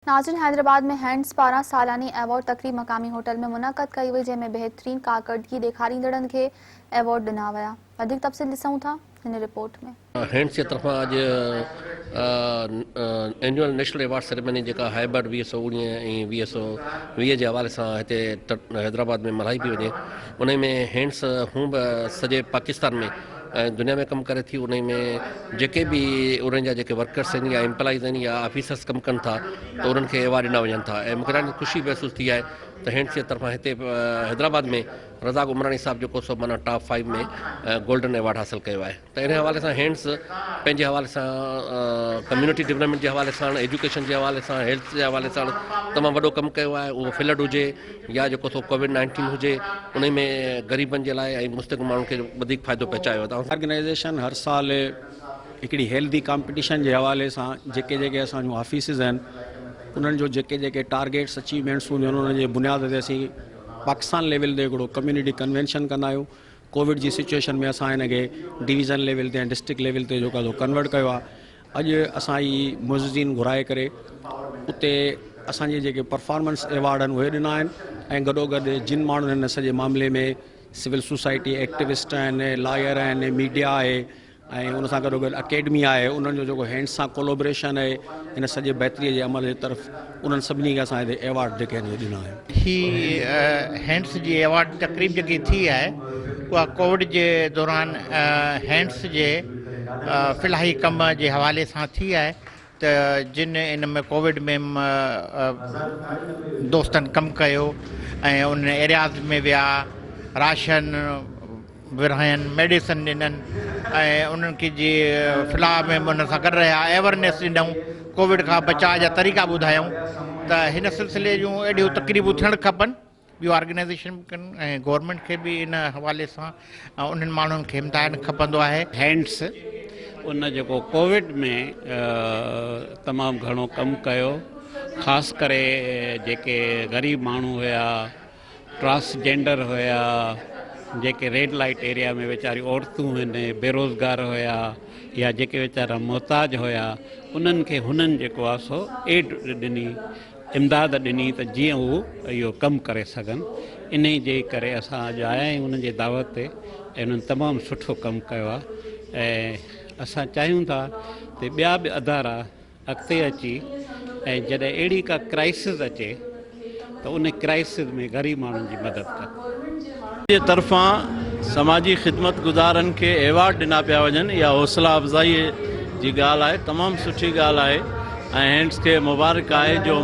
नाज़रीन, हैदराबाद में हैंड्स पारां सालानी एवॉर्ड तकरीब मकामी होटल में मुनक़द कई वई, जंहिंमें बहितरीन कारकर्दगी ॾेखारींदड़नि खे एवॉर्ड ॾिना विया। वधीक तफ़सील ॾिसूं था हिन रिपोर्ट में। हैंड्स की तरफ़ां अॼु एनुअल नेशनल एवॉर्ड सेरेमनी जेका हाइबर्ड 2019 ऐं 2020 जे हवाले सां हिते हैदराबाद में मल्हाई पई वञे, उन में हैंड्स हूं बि सॼे पाकिस्तान में दुनिया में कमु करे थी। उन में जेके बि उन्हनि जा जेके वर्कर्स आहिनि या एम्प्लॉइज़ आहिनि या ऑफिसर्स कमु कनि था, त उन्हनि खे एवॉर्ड ॾिना वञनि था। ऐं मूंखे ॾाढी ख़ुशी महसूस थी आहे त हैंड्स जे तरफ़ां हिते हैदराबाद में रज़ाक उमरानी साहब जेको सो माना टॉप 5 में गोल्डन एवॉर्ड हासिल कयो आहे। त इन हवाले सां हैंड्स पंहिंजे हवाले सां कम्यूनिटी डेवलपमेंट जे हवाले सां, एजुकेशन जे हवाले सां, हेल्थ जे हवाले सां तमामु वॾो कमु कयो आहे। उहो फ्लड हुजे या जेको सो कोविड-19 हुजे, उन में ग़रीबनि जे लाइ ऐं मुस्तक़ माण्हुनि खे वधीक फ़ाइदो पहुचायो। ऑर्गेनाइजेशन हर साल हिकिड़ी हेल्दी कॉम्पिटिशन जे हवाले सां जेके असांजो ऑफिसिस आहिनि, उन्हनि जो जेके टारगेट्स अचीवमेंट्स हूंदियूं आहिनि, उन्हनि जे बुनियाद ते असीं पाकिस्तान लेवल ते हिकिड़ो कम्यूनिटी कन्वेंशन कंदा आहियूं। कोविड जी सिचुएशन में असां हिन खे डिवीज़न लेवल ते ऐं डिस्ट्रिक्ट लेवल ते जेको कन्वर्ट कयो आहे। अॼु असां ई मुज़िज़ीन घुराए करे उते असांजे जेके परफॉर्मेंस एवॉर्ड आहिनि उहे ॾिना आहिनि। ऐं गॾोगॾु जिन माण्हुनि हिन सॼे मामले में सिविल सोसाइटी एक्टिविस्ट आहिनि, लॉयर आहिनि, मीडिया आहे ऐं उन सां गॾोगॾु अकेडमी आहे, उन्हनि जो जेको हैंड्स सां कोलोब्रेशन आहे हिन सॼे बहितरीअ जे अमल जे तरफ़, उन्हनि सभिनी खे असां हिते एवॉर्ड जेके आहिनि ॾिना आहिनि। ही हैंड्स जी एवॉर्ड तकरीब जेकी थी आहे उहा कोविड जे दौरान हैंड्स जे फ़िलहाई कम जे हवाले सां थी आहे। त जिन इन में कोविड में दोस्तनि कमु कयो ऐं उन एरियाज़ में विया, राशन विरहायनि, मेडिसिन ॾिननि ऐं उन्हनि खे जी फ़िलहाल में उन सां गॾु रहिया, अवेयरनेस ॾिनऊं, कोविड खां बचाव जा तरीक़ा ॿुधायूं। त हिन सिलसिले जूं अहिड़ियूं तक़रीबूं थियणु खपनि, ॿियूं ऑर्गेनाइजेशन बि कनि ऐं गवर्नमेंट खे बि इन हवाले सां उन्हनि माण्हुनि खे इम्तिहान खपंदो आहे। हैंड्स उन जेको कोविड में तमामु घणो कमु कयो, ख़ासि करे जेके ग़रीब माण्हू हुया, ट्रांसजेंडर हुया, जेके रेड लाइट एरिया में वीचारी औरतूं आहिनि, बेरोज़गार हुया या जेके वीचारा मोहताज हुया, उन्हनि खे हुननि जेको आहे सो एड ॾिनी, इमदाद ॾिनी त जीअं उहो इहो कमु करे सघनि। इन जे करे असां अॼु आया आहियूं उन्हनि जे दावत ते ऐं उन्हनि तमामु सुठो कमु कयो आहे। ऐं असां चाहियूं था त ॿिया बि अदारा अॻिते अची ऐं जॾहिं अहिड़ी का क्राइसिस अचे त उन क्राइसिस में ग़रीब माण्हुनि जी मदद कनि। जे तरफ़ां समाजी ख़िदमत गुज़ारनि खे एवॉर्ड ॾिना पिया वञनि, इहा हौसला अफ़ज़ाई जी ॻाल्हि आहे, तमामु सुठी ॻाल्हि आहे। ऐं हैंड्स खे मुबारक आहे जो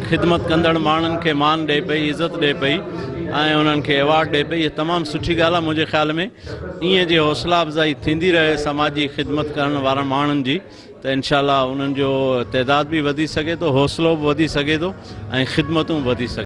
ख़िदमत कंदड़ माण्हुनि खे मान ॾिए पई, इज़त ॾिए पई ऐं उन्हनि खे एवॉर्ड ॾिए पई। इहा तमामु सुठी ॻाल्हि आहे। मुंहिंजे ख़्याल में ईअं जी हौसला अफ़ज़ाई थींदी रहे समाजी ख़िदमत करण वारनि माण्हुनि जी, त इंशाअल्लाह उन्हनि जो तइदाद बि वधी सघे थो, हौसलो बि वधी सघे थो ऐं ख़िदमतूं वधी सघे।